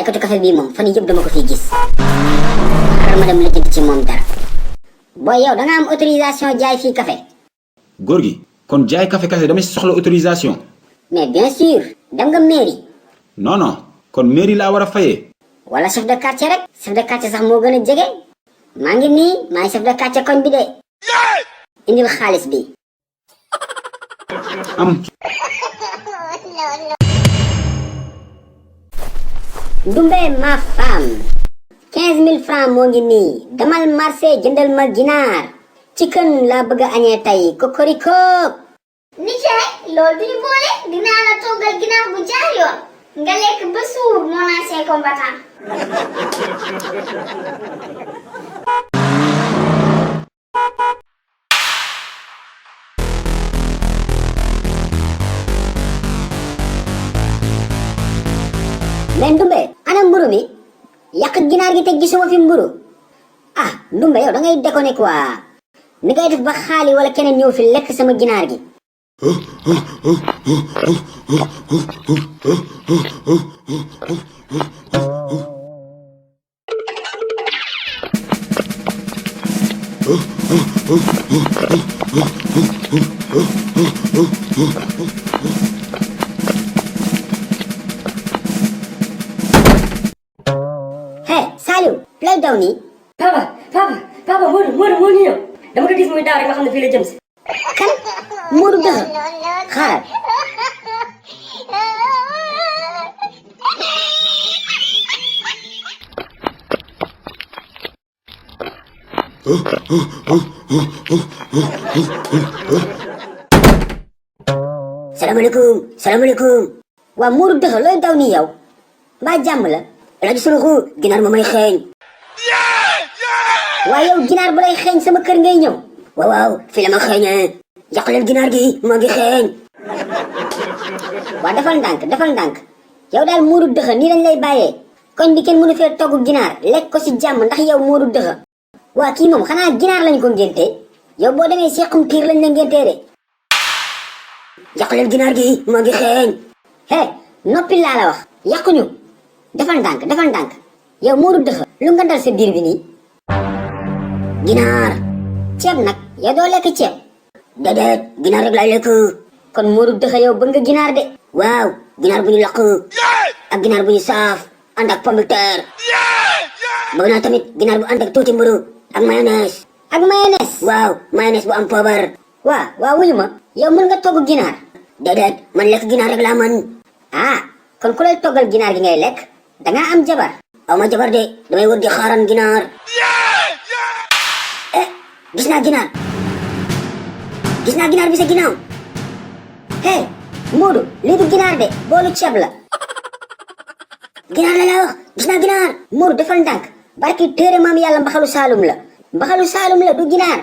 jaaykatu café bii moom fan yëpp dama ko fiy gis xaaral ma dem la jënd ci moom dara. booy yow da nga am autorisation jaay fii café. góor gi kon jaay café kese dama si soxla autorisation. mais bien sûr dem nga mairie. non non kon mairie laa war a fayee. wala chef de quartier rek. chef de quartier sax moo gën a jege. maa ngi nii maay chef de quartier koñ bi de. indil xaalis bi. am. Ndumbe ma femme. 15 000 francs moo ngi nii. damal marché jëndal ma ginaar. chicken laa bëgg a añee tey kokoriko. nijaay loolu duñu boole dinaa la toggal ginaar bu jaar yoon nga lekk ba suur mon ancien combattant. mais Ndumbe ana mburu mi yàq ginaar gi te gisuma fi mburu. ah Ndumbe yow da ngay déconné quoi. ni ngay def ba xaali wala keneen ñëw fi lekk sama ginaar gi. Hey Saliou lay daw nii. papa Modou moo ngi ñëw dama ko gis muy daaw rek nga xam ne fii la jëm si. kan Modou dëgg xaaral. salaamaaleykum waa Modou dëgg looy daw nii yow mbaa jàmm la. rajo suruxu ginaar ma may xeeñ. waaye yow ginaar bu lay xeeñ sama kër ngay ñëw. waaw fii la ma xeeñee. yàq leen ginaar gi moo ngi xeeñ. waa defal ndànk yow daal Modou dëgg nii lañ lay bàyyee. koñ bi kenn mënu fee togg ginaar lekk ko si jàmm ndax yow Modou dëgg. waa kii moom xanaa ginaar lañ ko ngénte yow boo demee sequm piir lañ la ngéntee de. yàq leen ginaar gi moo ngi xeeñ. hey noppi laa la wax yàquñu. defal ndànk yow Modou dëgg lu nga dal sa biir bi nii. ginaar. ceeb nag yow doo lekk ceeb. déedéet ginaar rek laay lekk. kon Modou dëgg yow bëgg nga ginaar de. waaw ginaar bu ñu lakk. ak ginaar bu ñu saaf ànd ak pomme de terre. bëgg naa tamit ginaar bu ànd ak tuuti mburu ak mayonnaise. waaw mayonnaise bu am poobar. waaw wuyu ma yow mën nga togg ginaar. déedéet man lekk ginaar rek laa mën. ah kon ku lay toggal ginaar gi ngay lekk dangaa am jabar. aw ma jabar de damay wër di xaaran ginaar. gis naa ginaar bi sa ginnaaw. hey Modou lii du ginaar de boolu ceeb la. ginaar la wax gis naa ginaar. Modou defal ndànk barki téere maam yàlla mbaxalu saalum la du ginaar.